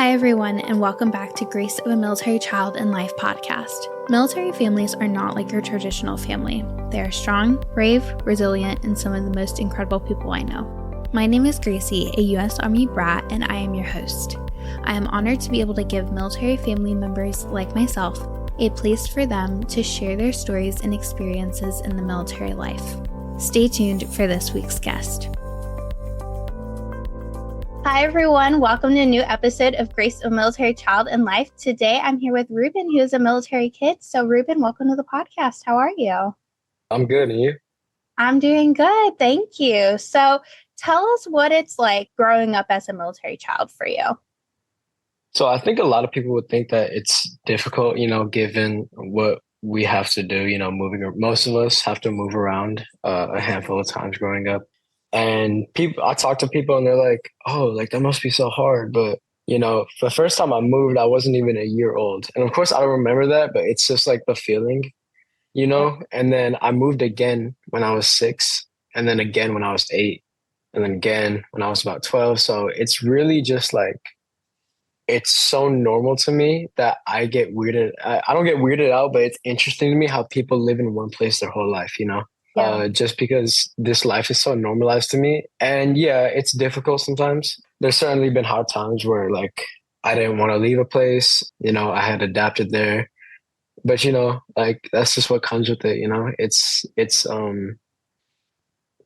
Hi, everyone, and welcome back to Grace of a Military Child and Life podcast. Military families are not like your traditional family. They are strong, brave, resilient, and some of the most incredible people I know. My name is Gracie, a U.S. Army BRAT, and I am your host. I am honored to be able to give military family members like myself a place for them to share their stories and experiences in the military life. Stay tuned for this week's guest. Hi, everyone. Welcome to a new episode of Grace of a Military Child and Life. Today, I'm here with Ruben, who is a military kid. So, Ruben, welcome to the podcast. How are you? I'm good, and you? I'm doing good. Thank you. So, tell us what it's like growing up as a military child for you. So I think a lot of people would think that it's difficult, given what we have to do, most of us have to move around a handful of times growing up. And I talk to people and they're like, oh, like that must be so hard. But, the first time I moved, I wasn't even a year old. And of course, I don't remember that, but it's just like the feeling, And then I moved again when I was 6, and then again when I was 8, and then again when I was about 12. So it's really just like, it's so normal to me that I get weirded. I don't get weirded out, but it's interesting to me how people live in one place their whole life, Yeah. just because this life is so normalized to me. And yeah, it's difficult sometimes. There's certainly been hard times where like I didn't want to leave a place, I had adapted there. But like that's just what comes with it,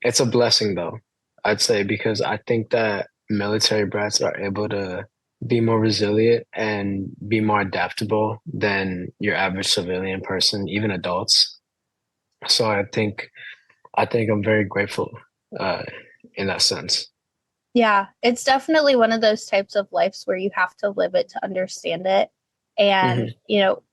it's a blessing though, I'd say, because I think that military brats are able to be more resilient and be more adaptable than your average civilian person, even adults. So I think I'm very grateful in that sense. Yeah, it's definitely one of those types of lives where you have to live it to understand it. And,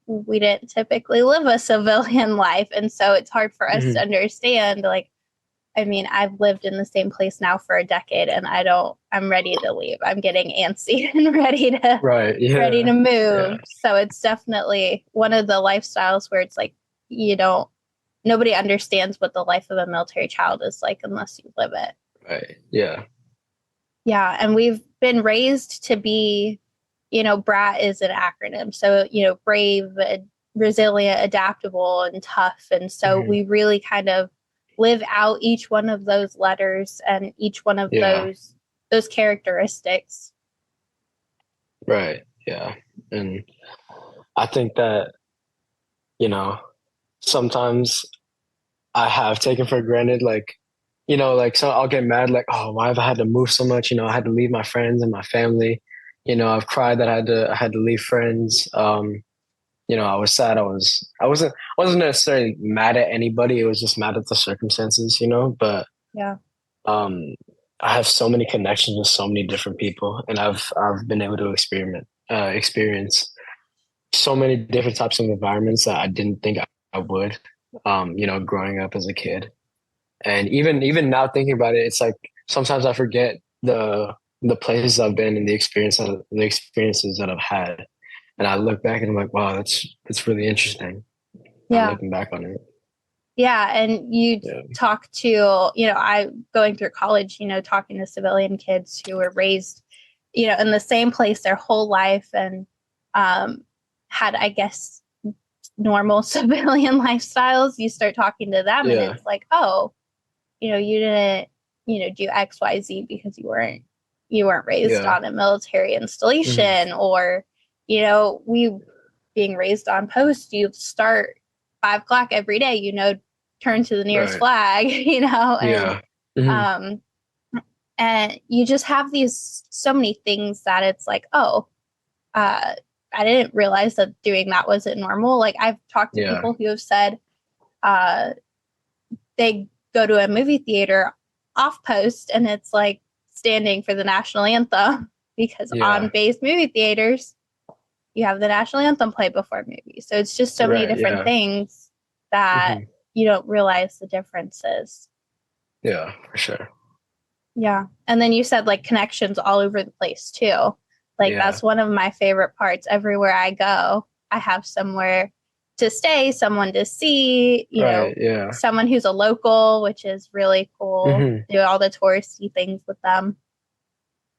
we didn't typically live a civilian life. And so it's hard for us to understand, I've lived in the same place now for a decade and I'm ready to leave. I'm getting antsy and ready to move. Yeah. So it's definitely one of the lifestyles where it's like, nobody understands what the life of a military child is like unless you live it. Right. Yeah. Yeah. And we've been raised to be, BRAT is an acronym. So, brave, resilient, adaptable, and tough. And so we really kind of live out each one of those letters and each one of those characteristics. Right. Yeah. And I think that, sometimes I have taken for granted, so I'll get mad, like, oh, why have I had to move so much? I had to leave my friends and my family. I've cried that I had to leave friends. I was sad. I wasn't necessarily mad at anybody. It was just mad at the circumstances, but yeah. I have so many connections with so many different people, and I've been able to experience so many different types of environments that I didn't think I would, growing up as a kid. And even now thinking about it, it's like sometimes I forget the places I've been and the experiences that I've had. And I look back and I'm like, wow, that's really interesting. Yeah. I'm looking back on it. Yeah. And you talk to, I going through college, talking to civilian kids who were raised, in the same place their whole life and had, I guess, normal civilian lifestyles. You start talking to them and it's like, oh, you didn't, do X, Y, Z because you weren't raised on a military installation or, we being raised on post, you start 5 o'clock every day, turn to the nearest flag, and, and you just have so many things that it's like, oh, I didn't realize that doing that wasn't normal. Like I've talked to people who have said, they go to a movie theater off post and it's like standing for the national anthem because on base movie theaters, you have the national anthem play before movies. So it's just so many different things that you don't realize the differences. Yeah, for sure. Yeah. And then you said like connections all over the place too. Like that's one of my favorite parts. Everywhere I go, I have somewhere to stay, someone to see, someone who's a local, which is really cool. Do all the touristy things with them.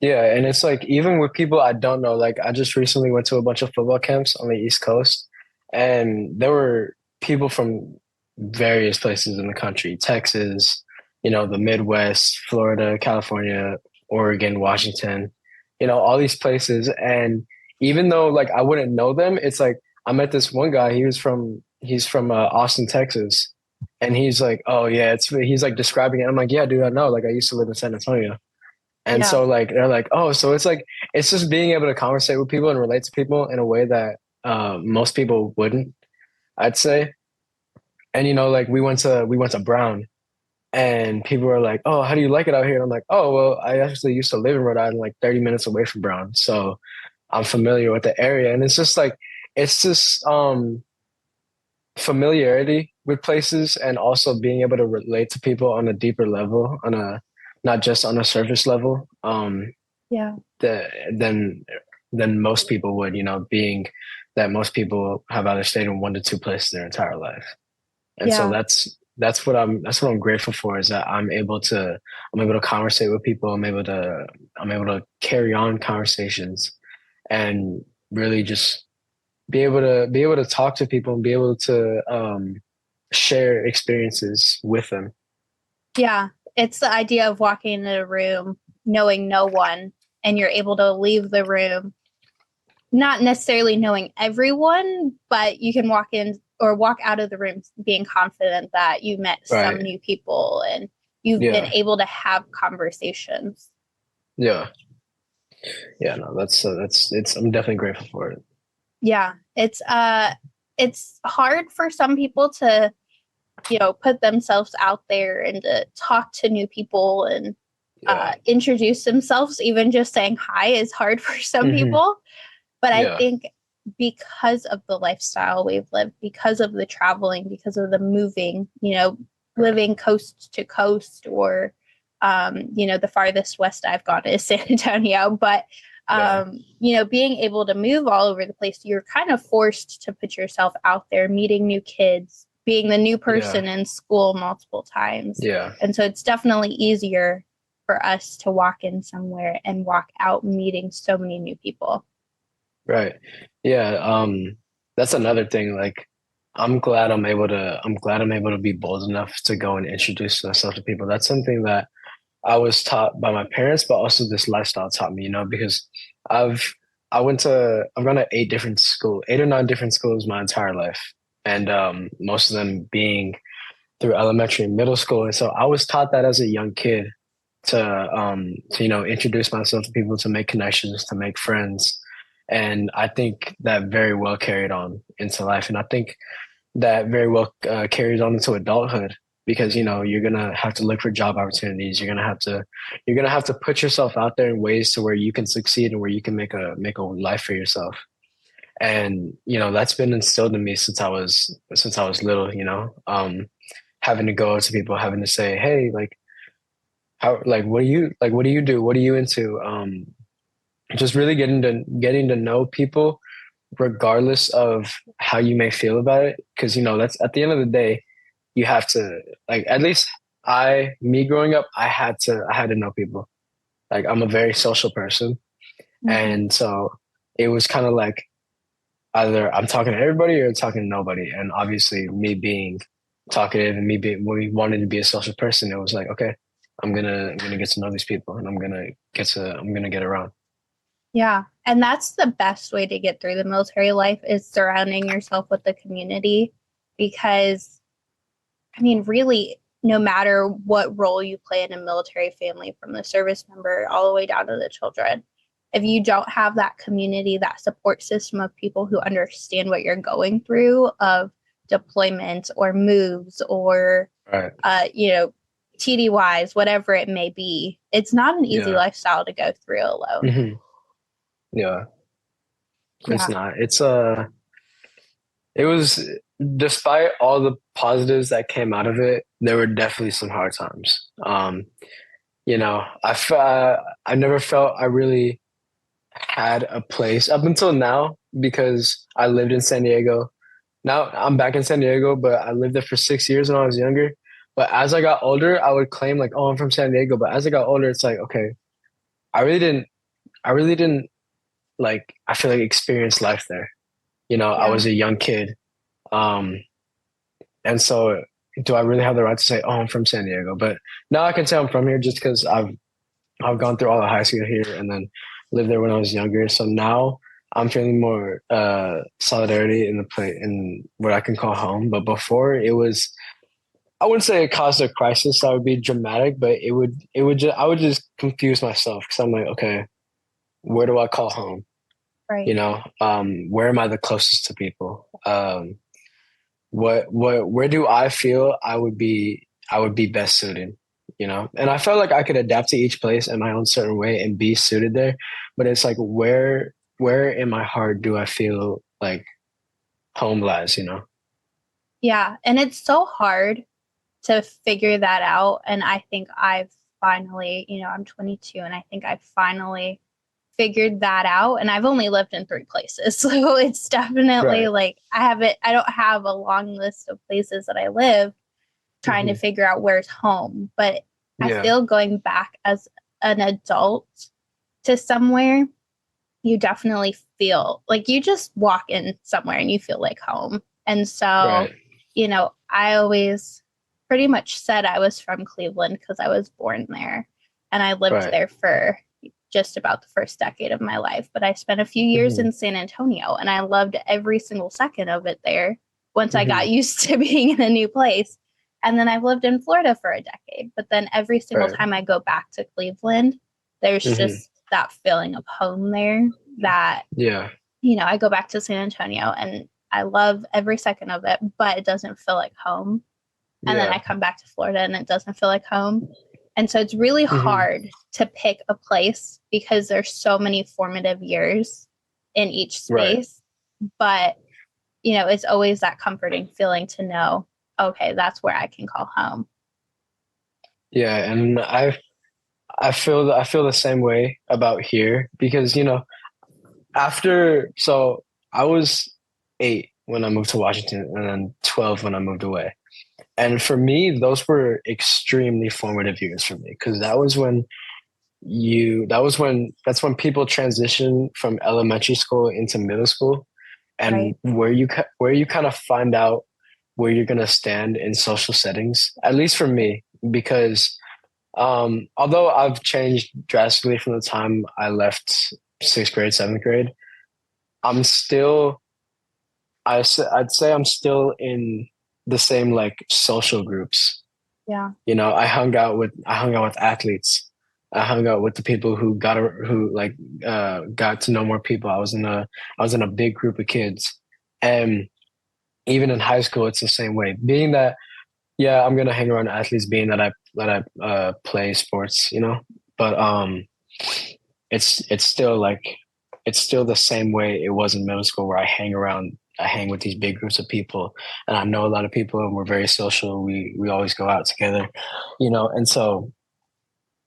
Yeah, and it's like even with people I don't know, like I just recently went to a bunch of football camps on the East Coast, and there were people from various places in the country, Texas, the Midwest, Florida, California, Oregon, Washington, all these places. And even though like I wouldn't know them, it's like I met this one guy, he's from Austin, Texas. And he's like, oh yeah, he's like describing it. I'm like, yeah, dude, I know. Like I used to live in San Antonio. And Yeah. so like they're like, oh, so it's just being able to conversate with people and relate to people in a way that most people wouldn't, I'd say. And like we went to Brown and people were like, oh, how do you like it out here? And I'm like, oh, well, I actually used to live in Rhode Island, like 30 minutes away from Brown. So I'm familiar with the area. And it's just like it's just familiarity with places and also being able to relate to people on a deeper level, on a not just on a surface level. Yeah. the, than than most people would, being that most people have either stayed in one to two places their entire life. And so Yeah. that's what I'm grateful for is that I'm able to conversate with people. I'm able to carry on conversations and really just be able to talk to people and be able to share experiences with them. Yeah. It's the idea of walking into a room knowing no one, and you're able to leave the room not necessarily knowing everyone, but you can walk in or walk out of the room being confident that you met some Right. new people and you've been Yeah. able to have conversations. Yeah. Yeah. No, that's it's I'm definitely grateful for it. Yeah, it's hard for some people to, put themselves out there and to talk to new people and Yeah. introduce themselves. Even just saying hi is hard for some Hmm. people. But I Yeah. think because of the lifestyle we've lived, because of the traveling, because of the moving, Right. living coast to coast, or, the farthest west I've gone is San Antonio. But, Yeah. being able to move all over the place, you're kind of forced to put yourself out there, meeting new kids, being the new Yeah. person in school multiple times. Yeah. And so it's definitely easier for us to walk in somewhere and walk out meeting so many new people. Right. Yeah. That's another thing. Like, I'm glad I'm able to be bold enough to go and introduce myself to people. That's something that I was taught by my parents, but also this lifestyle taught me, because I've I've gone to eight or nine different schools my entire life. And most of them being through elementary and middle school. And so I was taught that as a young kid to introduce myself to people, to make connections, to make friends. And I think that very well carried on into life. And I think that very well carries on into adulthood because you're gonna have to look for job opportunities. You're gonna have to put yourself out there in ways to where you can succeed and where you can make a life for yourself. And that's been instilled in me since I was little. Having to go to people, having to say, hey, like how, what do you do? What are you into? Just really getting to know people regardless of how you may feel about it. Cause that's at the end of the day, you have to like, at least me growing up, I had to know people. Like I'm a very social person. Mm-hmm. And so it was kind of like either I'm talking to everybody or talking to nobody. And obviously me being talkative and me being when we wanted to be a social person, it was like, okay, I'm gonna get to know these people and I'm gonna get around. Yeah. And that's the best way to get through the military life is surrounding yourself with the community because, I mean, really, no matter what role you play in a military family, from the service member all the way down to the children, if you don't have that community, that support system of people who understand what you're going through of deployment or moves or, Right. TDYs, whatever it may be, it's not an easy Yeah. lifestyle to go through alone. Hmm. Yeah. It's Yeah. not. It was, despite all the positives that came out of it, there were definitely some hard times. I never felt I really had a place up until now because I lived in San Diego. Now I'm back in San Diego, but I lived there for 6 years when I was younger. But as I got older, I would claim like, oh, I'm from San Diego. But as I got older, it's like, okay, I really didn't I really didn't like, I feel like experience life there. I Yeah. was a young kid. Um, and so do I really have the right to say, oh, I'm from San Diego? But now I can say I'm from here just because I've gone through all the high school here and then lived there when I was younger. So now I'm feeling more solidarity in the place in what I can call home. But before it was, I wouldn't say it caused a crisis. That would be dramatic, but I would just confuse myself because I'm like, okay, where do I call home? Right. Where am I the closest to people? Where do I feel I would be best suited? And I felt like I could adapt to each place in my own certain way and be suited there. But it's like where in my heart do I feel like home lies? Yeah. And it's so hard to figure that out. And I think I've finally, I'm 22 and I think I finally figured that out. And I've only lived in 3 places. So it's definitely Right. like I don't have a long list of places that I live trying to Hmm. figure out where's home. But I Yeah. feel going back as an adult to somewhere, you definitely feel like you just walk in somewhere and you feel like home. And so, Right. I always pretty much said I was from Cleveland because I was born there and I lived Right. there for just about the first decade of my life. But I spent a few years Hmm. in San Antonio and I loved every single second of it there once I got Hmm. used to being in a new place. And then I've lived in Florida for a decade. But then every single Right. time I go back to Cleveland, there's Hmm. just that feeling of home there that, Yeah. I go back to San Antonio and I love every second of it, but it doesn't feel like home. And then I Yeah. come back to Florida and it doesn't feel like home. And so it's really Hmm. hard to pick a place because there's so many formative years in each Right. space. But, it's always that comforting feeling to know, okay, that's where I can call home. Yeah. And I feel the same way about here because so I was 8 when I moved to Washington and then 12 when I moved away. And for me, those were extremely formative years for me because that's when people transition from elementary school into middle school and Right. where you kind of find out where you're going to stand in social settings, at least for me, because although I've changed drastically from the time I left 6th grade, 7th grade, I'm still I'd say I'm still in the same like social groups. Yeah. I hung out with athletes. I hung out with the people who got to know more people. I was in a big group of kids. And even in high school it's the same way. Being that yeah, I'm gonna hang around athletes being that I play sports, But it's still like it's still the same way it was in middle school where I hang with these big groups of people and I know a lot of people and we're very social. We always go out together, and so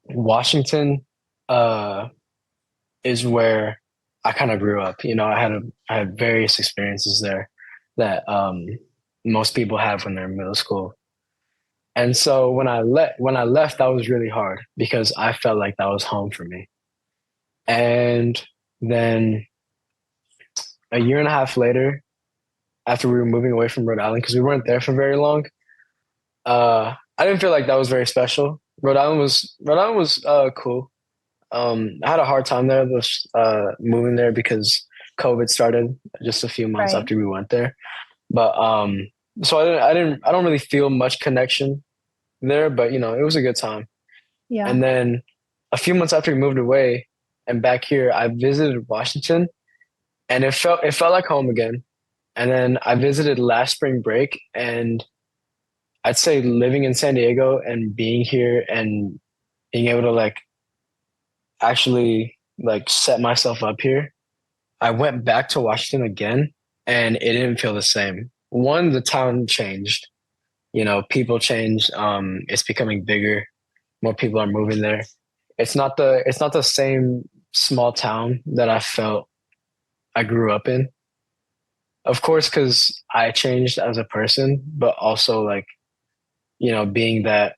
Washington uh is where I kind of grew up. I had various experiences there that most people have when they're in middle school. And so when I left, that was really hard because I felt like that was home for me. And then a year and a half later, after we were moving away from Rhode Island, because we weren't there for very long, I didn't feel like that was very special. Rhode Island was cool. I had a hard time there, moving there because COVID started just a few months Right. after we went there. But so I don't really feel much connection there, but it was a good time. Yeah. And then a few months after we moved away and back here, I visited Washington and it felt like home again. And then I visited last spring break and I'd say living in San Diego and being here and being able to like actually like set myself up here. I went back to Washington again and it didn't feel the same. One, the town changed. People changed. It's becoming bigger. More people are moving there. It's not the same small town that I felt I grew up in. Of course, because I changed as a person, but also like, being that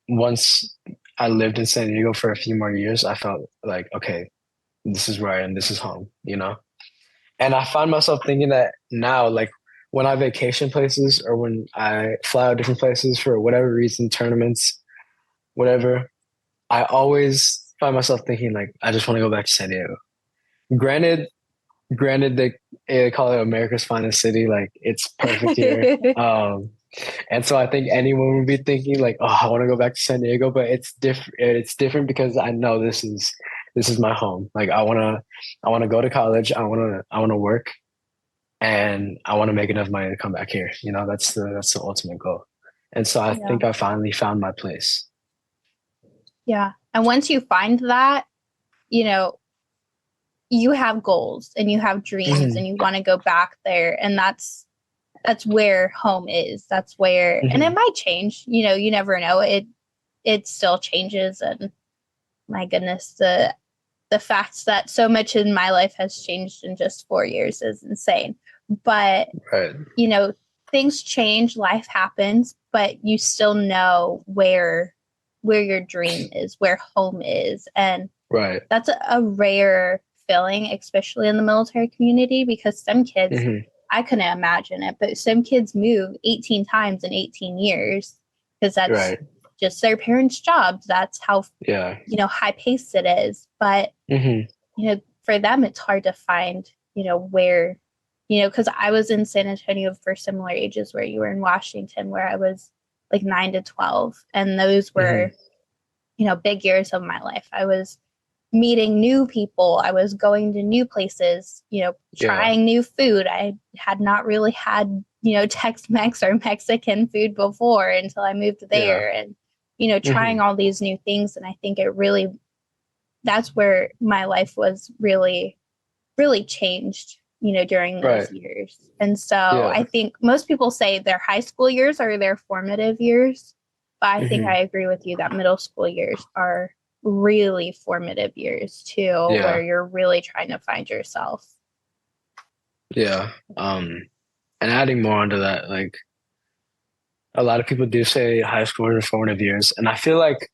once I lived in San Diego for a few more years, I felt like, okay, this is where I am, this is home, you know? And I find myself thinking that now, like when I vacation places or when I fly out different places for whatever reason, tournaments, whatever, I always find myself thinking like, I just want to go back to San Diego. Granted, granted they call it America's finest city, like it's perfect here. And so I think anyone would be thinking like, oh, I want to go back to San Diego, but it's different. It's different because I know this is my home. Like I wanna go to college. I wanna work, and I want to make enough money to come back here. You know, that's the ultimate goal. And so I Yeah. think I finally found my place. Yeah. And once you find that, you know, you have goals and you have dreams Hmm. and you want to go back there. And that's where home is. That's where, and it Hmm. might change, you never know. It still changes. And my goodness, the fact that so much in my life has changed in just 4 years is insane. But, Right. you know, things change, life happens, but you still know where your dream is, where home is. And Right. that's a rare feeling, especially in the military community, because some kids, Hmm. I couldn't imagine it, but some kids move 18 times in 18 years because that's Right. just their parents' jobs. That's how, Yeah. high paced it is. But, Hmm. for them, it's hard to find, where, because I was in San Antonio for similar ages where you were in Washington, where I was like 9 to 12. And those Hmm. were, big years of my life. I was meeting new people. I was going to new places, Yeah. trying new food. I had not really had, Tex-Mex or Mexican food before until I moved Yeah. there and, Hmm. trying all these new things. And I think that's where my life was really, really changed, during those Right. years. And so Yeah. I think most people say their high school years are their formative years. But I think Hmm. I agree with you that middle school years are really formative years too, where Yeah. you're really trying to find yourself. Yeah. And adding more onto that, like a lot of people do say high school are formative years, and I feel like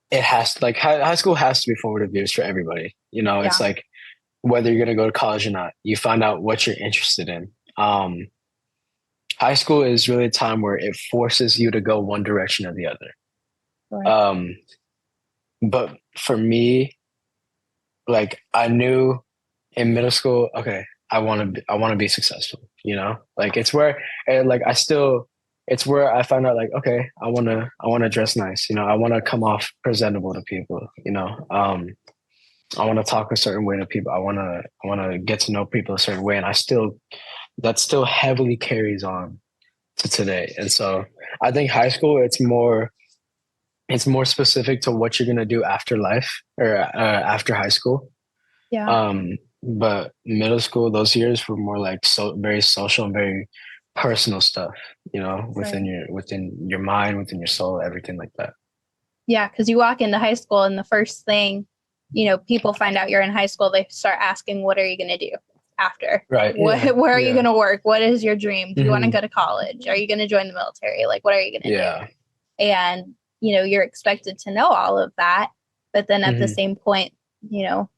it has like high school has to be formative years for everybody. You know, it's Yeah. like whether you're gonna go to college or not, you find out what you're interested in. High school is really a time where it forces you to go one direction or the other. Right. Um, but for me, like I knew in middle school, okay, I want to be successful, you know? Like it's where and like I still it's where I found out like, okay, I want to dress nice, you know, I want to come off presentable to people, you know. I want to talk a certain way to people. I want to get to know people a certain way and that still heavily carries on to today. And so I think high school it's more specific to what you're going to do after life or after high school. Yeah. But middle school, those years were more like so very social and very personal stuff, you know, Right. within your mind, within your soul, everything like that. Yeah. Because you walk into high school and the first thing, people find out you're in high school, they start asking, what are you going to do after? Right. Yeah. Where are you Yeah. going to work? What is your dream? Do you want to Hmm. go to college? Are you going to join the military? Like, what are you going to do? Yeah. And, you're expected to know all of that. But then at the Hmm. same point, you know,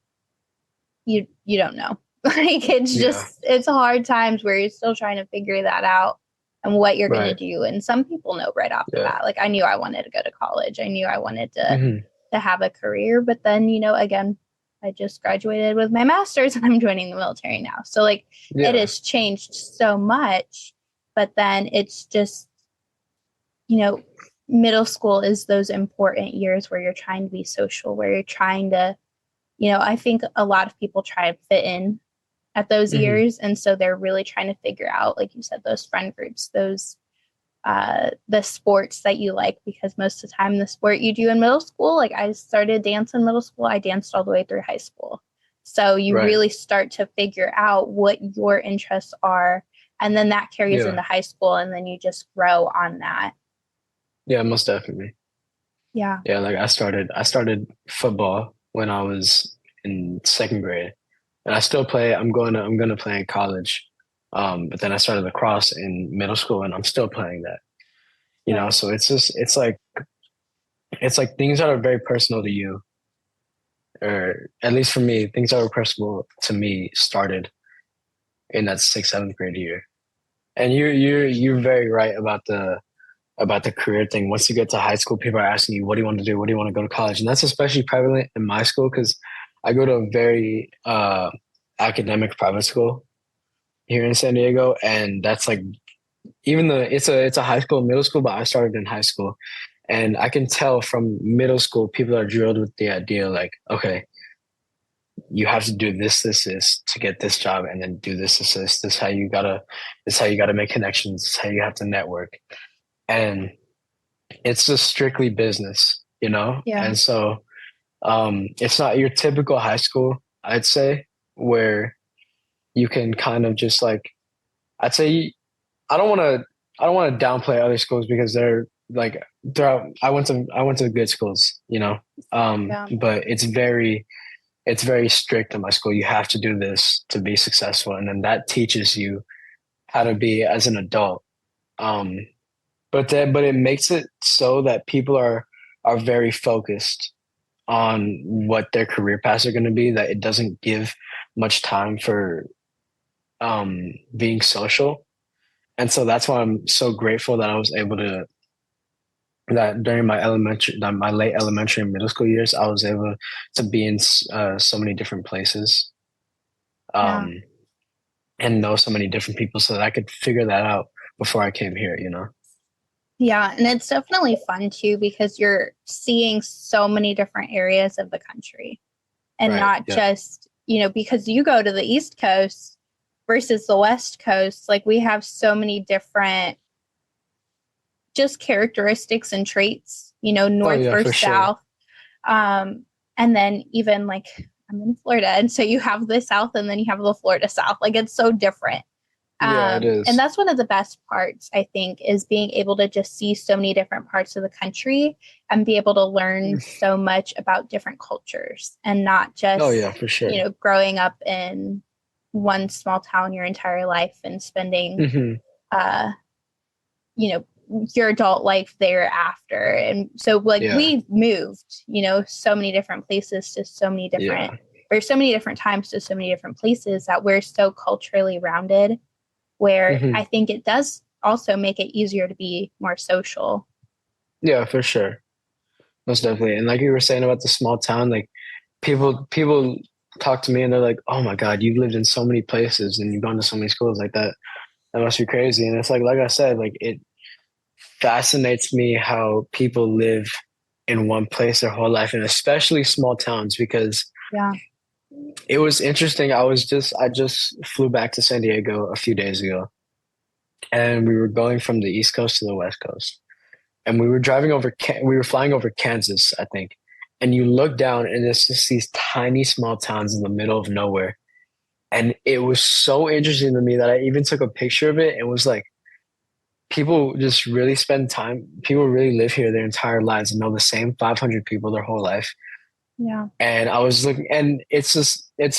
you don't know. Like Yeah. it's hard times where you're still trying to figure that out and what you're going to Right. do. And some people know right off the Yeah. bat. Like I knew I wanted to go to college. I knew I wanted Hmm. to have a career, but then, again, I just graduated with my master's and I'm joining the military now. So like it Yeah. has changed so much, but then it's just, you know, middle school is those important years where you're trying to be social, where you're trying to, I think a lot of people try to fit in at those Hmm. years. And so they're really trying to figure out, like you said, those friend groups, those the sports that you like, because most of the time the sport you do in middle school, like I started dance in middle school, I danced all the way through high school. So you Right. really start to figure out what your interests are. And then that carries Yeah. into high school and then you just grow on that. Yeah. Most definitely. Yeah. Yeah. Like I started football when I was in second grade, and I still play. I'm gonna play in college. But then I started lacrosse in middle school, and I'm still playing that. You know, Right. so it's just it's like things that are very personal to you, or at least for me, things that were personal to me started in that sixth, seventh grade year. And you're very right about the career thing. Once you get to high school, people are asking you, what do you want to do? What do you want to go to college? And that's especially prevalent in my school because I go to a very academic private school here in San Diego. And that's like, even though it's a high school, middle school, but I started in high school. And I can tell from middle school, people are drilled with the idea like, okay, you have to do this to get this job, and then do this. This is how you gotta, this is how you gotta make connections. This is how you have to network. And it's just strictly business, you know? Yeah. And so it's not your typical high school, I'd say, where you can kind of just like, I'd say I don't want to I don't want to downplay other schools because they're like I went to good schools, you know. Yeah. But it's very strict in my school. You have to do this to be successful, and then that teaches you how to be as an adult. Um, but it makes it so that people are very focused on what their career paths are going to be. That it doesn't give much time for being social, and so that's why I'm so grateful that I was able to that during my late elementary and middle school years, I was able to be in so many different places, Yeah. um, and know so many different people, so that I could figure that out before I came here. You know. Yeah. And it's definitely fun too because you're seeing so many different areas of the country and Right. not Yeah. just, because you go to the East Coast versus the West Coast. Like we have so many different just characteristics and traits, Oh north yeah, for versus sure. south. And then even like I'm in Florida. And so you have the South and then you have the Florida South. Like it's so different. Yeah, it And is. that's one of the best parts, I think, is being able to just see so many different parts of the country and be able to learn so much about different cultures and not Oh just, yeah, for sure. growing up in one small town your entire life and spending, Hmm. uh, you know, your adult life thereafter. And so, like, Yeah, we moved, so many different places to so many different, yeah. or so many different times to so many different places that we're so culturally rounded where I Hmm. think it does also make it easier to be more social. Yeah, for sure. Most definitely. And like you were saying about the small town, like people talk to me and they're like, "Oh my God, you've lived in so many places and you've gone to so many schools like that. That must be crazy." And it's like I said, like it fascinates me how people live in one place their whole life, and especially small towns, because Yeah. it was interesting. I just flew back to San Diego a few days ago, and we were going from the East Coast to the West Coast, and we were flying over Kansas, I think. And you look down, and it's just these tiny small towns in the middle of nowhere. And it was so interesting to me that I even took a picture of it and was like, people just really spend time, people really live here their entire lives and know the same 500 people their whole life. Yeah. And I was looking, and it's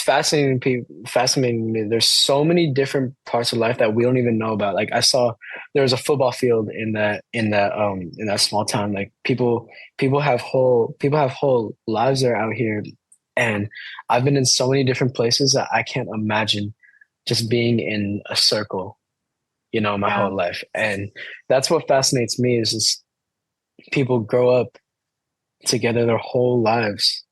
fascinating. Fascinating to me. There's so many different parts of life that we don't even know about. Like I saw there was a football field in that small town. Like people have whole lives that are out here, and I've been in so many different places that I can't imagine just being in a circle, my Yeah. whole life. And that's what fascinates me is just people grow up together their whole lives,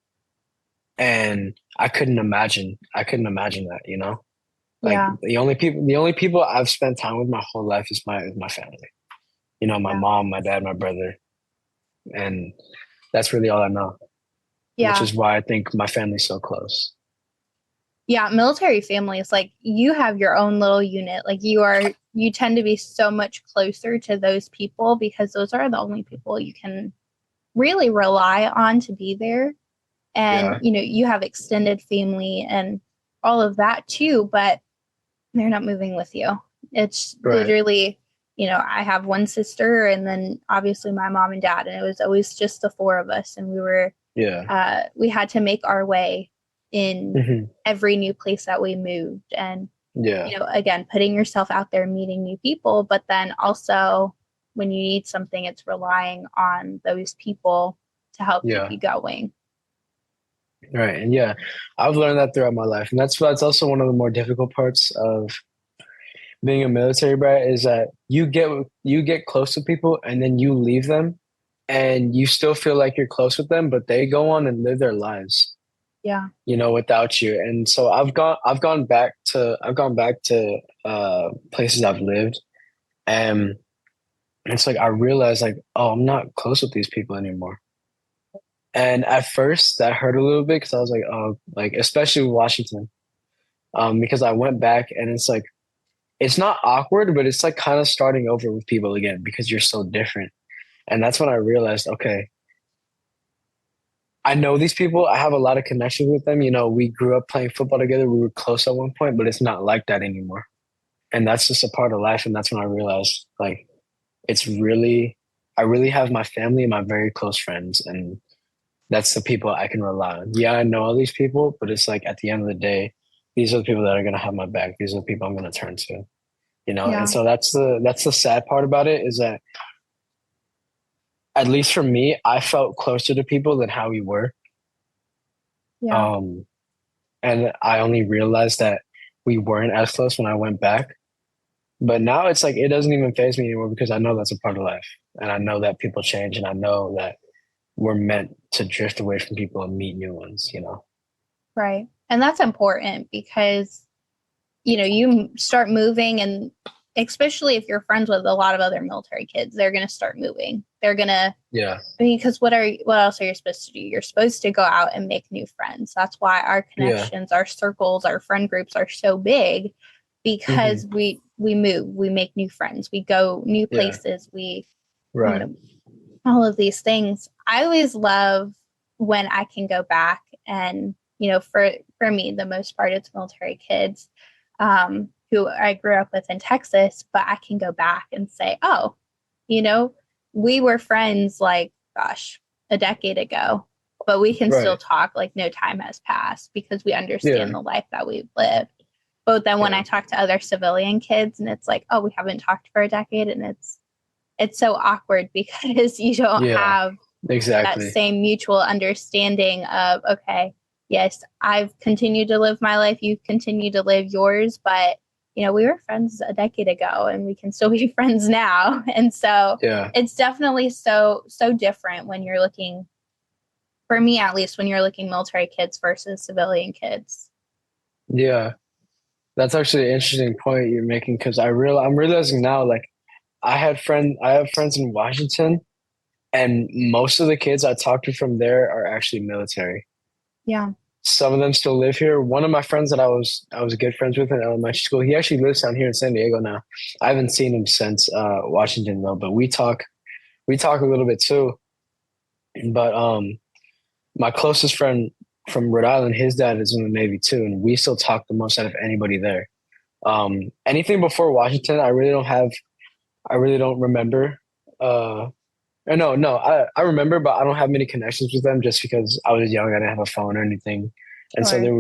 and I couldn't imagine that, like Yeah. the only people I've spent time with my whole life is my family, my Yeah. mom, my dad, my brother, and that's really all I know, which Yeah. is why I think my family's so close. Yeah. Military families, like you have your own little unit. Like you tend to be so much closer to those people because those are the only people you can really rely on to be there. And, Yeah. you have extended family and all of that too, but they're not moving with you. It's Right. literally, I have one sister and then obviously my mom and dad, and it was always just the four of us. And Yeah. we had to make our way in Hmm. every new place that we moved. And, Yeah. again, putting yourself out there, meeting new people, but then also when you need something, it's relying on those people to help keep Yeah. you going. Right. And yeah, I've learned that throughout my life. And that's also one of the more difficult parts of being a military brat is that you get close to people and then you leave them and you still feel like you're close with them, but they go on and live their lives, Yeah. without you. And so I've gone back to places I've lived, and it's like I realized like, oh, I'm not close with these people anymore. And at first that hurt a little bit because I was like, oh, like especially with Washington. Because I went back and it's like it's not awkward, but it's like kind of starting over with people again because you're so different. And that's when I realized, okay, I know these people. I have a lot of connections with them. We grew up playing football together. We were close at one point, but it's not like that anymore. And that's just a part of life. And that's when I realized, like, I really have my family and my very close friends. And that's the people I can rely on. Yeah, I know all these people, but it's like at the end of the day, these are the people that are going to have my back. These are the people I'm going to turn to. And Yeah. so that's the sad part about it is that at least for me, I felt closer to people than how we were. Yeah. Um, and I only realized that we weren't as close when I went back. But now it's like it doesn't even faze me anymore because I know that's a part of life, and I know that people change, and I know that we're meant to drift away from people and meet new ones. Right. And that's important because, you start moving, and especially if you're friends with a lot of other military kids, they're going to start moving. They're going to, Yeah, because what else are you supposed to do? You're supposed to go out and make new friends. That's why our yeah, connections, our circles, our friend groups are so big hmm, because we move, we make new friends, we go new yeah, places, we, you right, know, all of these things. I always love when I can go back and, for me, the most part, it's military kids who I grew up with in Texas, but I can go back and say, oh, you know, we were friends like, gosh, a decade ago, but we can still right, talk like no time has passed because we understand yeah, the life that we've lived. But then when I yeah, talk to other civilian kids and it's like, oh, we haven't talked for a decade, and it's so awkward because you don't yeah, have that exactly, same mutual understanding of, okay, yes, I've continued to live my life, you've continued to live yours, but we were friends a decade ago and we can still be friends now. And so yeah, it's definitely so different when you're looking, for me at least, when you're looking military kids versus civilian kids. yeah. That's actually an interesting point you're making because I'm realizing now, like I have friends in Washington, and most of the kids I talk to from there are actually military. Yeah. Some of them still live here. One of my friends that I was good friends with in elementary school, he actually lives down here in San Diego now. I haven't seen him since Washington though, but we talk a little bit too. But my closest friend from Rhode Island, his dad is in the Navy too, and we still talk the most out of anybody there. Anything before Washington, I really don't remember. No, I remember, but I don't have many connections with them just because I was young. I didn't have a phone or anything. And so Sure. there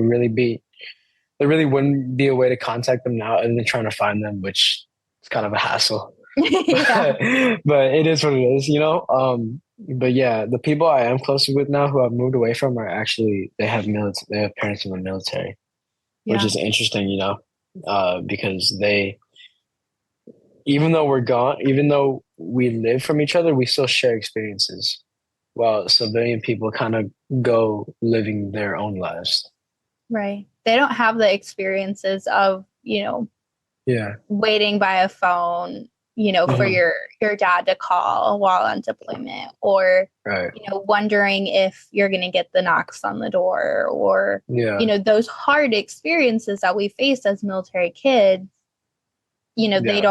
really wouldn't be a way to contact them now other than trying to find them, which is kind of a hassle. Yeah. But it is what it is. But yeah, the people I am closer with now who I've moved away from are actually, they have parents in the military, which Yeah. is interesting, because even though we live from each other, we still share experiences. While civilian people kind of go living their own lives. Right. They don't have the experiences of, Yeah. waiting by a phone, for Hmm. your dad to call while on deployment, or Right. wondering if you're going to get the knocks on the door, or Yeah. those hard experiences that we face as military kids. They Yeah.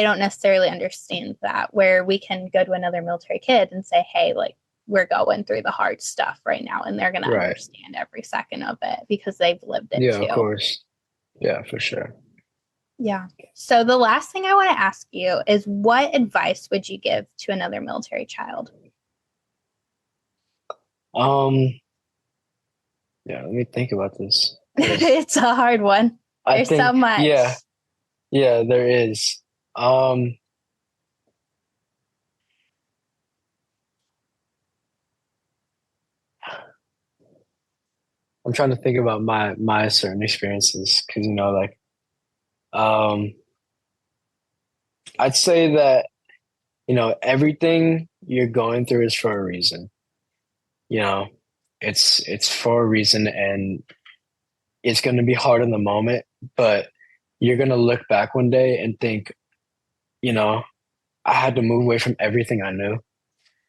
don't necessarily understand that, where we can go to another military kid and say, hey, like, we're going through the hard stuff right now, and they're going to Right. understand every second of it because they've lived it Yeah, of too. course. Yeah, for sure. Yeah. So the last thing I want to ask you is, what advice would you give to another military child? Um, yeah, let me think about this because It's a hard one. I There's so think, yeah, much. yeah, there is. I'm trying to think about my certain experiences because I'd say that everything you're going through is for a reason. You know, it's for a reason, and it's going to be hard in the moment, but you're going to look back one day and think, you know, I had to move away from everything I knew.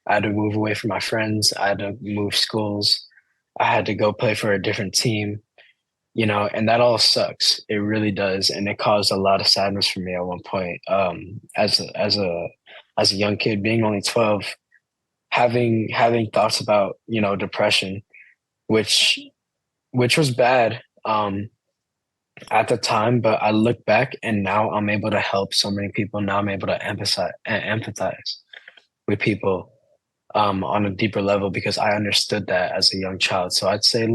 I had to move away from my friends. I had to move schools. I had to go play for a different team, and that all sucks. It really does. And it caused a lot of sadness for me at one point. As a young kid, being only 12, having thoughts about, depression, which was bad at the time, but I look back and now I'm able to help so many people. Now I'm able to empathize with people on a deeper level because I understood that as a young child. So I'd say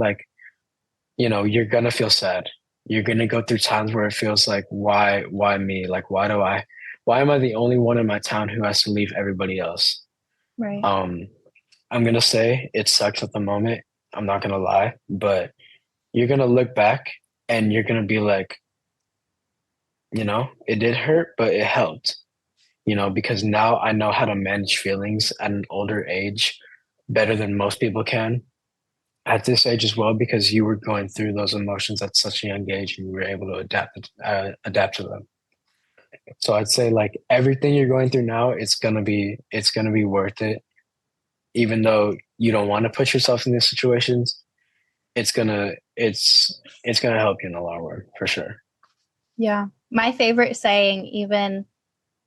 you're gonna feel sad. You're gonna go through times where it feels like, why me? Like, why am I the only one in my town who has to leave everybody else? Right. I'm gonna say it sucks at the moment. I'm not gonna lie, but you're gonna look back and you're gonna be like, it did hurt, but it helped. Because now I know how to manage feelings at an older age better than most people can at this age as well, because you were going through those emotions at such a young age and you were able to adapt to them. So I'd say like everything you're going through now, it's gonna be worth it. Even though you don't want to put yourself in these situations, it's gonna help you in the long run for sure. Yeah. My favorite saying, even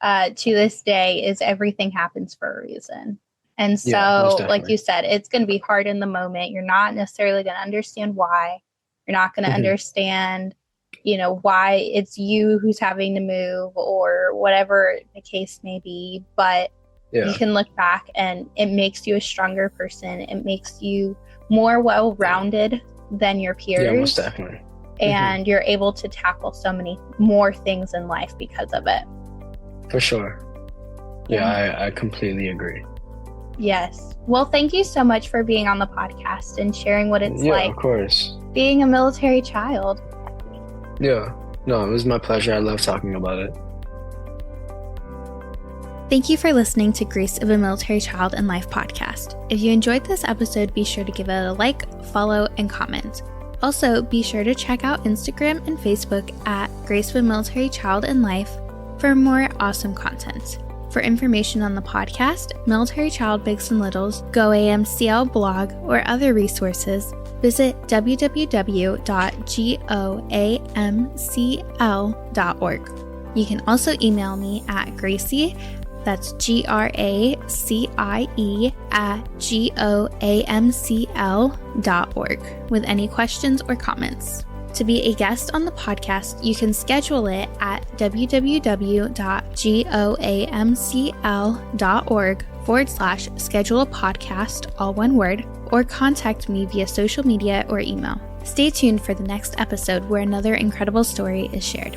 to this day, is everything happens for a reason. And so, like you said, it's going to be hard in the moment. You're not necessarily going to understand why. You're not going to understand, why it's you who's having to move or whatever the case may be. But you can look back and it makes you a stronger person. It makes you more well-rounded than your peers. Yeah, most definitely. And you're able to tackle so many more things in life because of it. For sure. Yeah, I completely agree. Yes. Well, thank you so much for being on the podcast and sharing what it's like, of course, being a military child. Yeah. No, it was my pleasure. I love talking about it. Thank you for listening to Grace of a Military Child and Life podcast. If you enjoyed this episode, be sure to give it a like, follow, and comment. Also, be sure to check out Instagram and Facebook at Grace of a Military Child and Life for more awesome content. For information on the podcast, Military Child Bigs and Littles, GoAMCL blog, or other resources, visit www.goamcl.org. You can also email me at Gracie, that's GRACIE @goamcl.org with any questions or comments. To be a guest on the podcast, you can schedule it at www.goamcl.org/schedule a podcast, all one word, or contact me via social media or email. Stay tuned for the next episode where another incredible story is shared.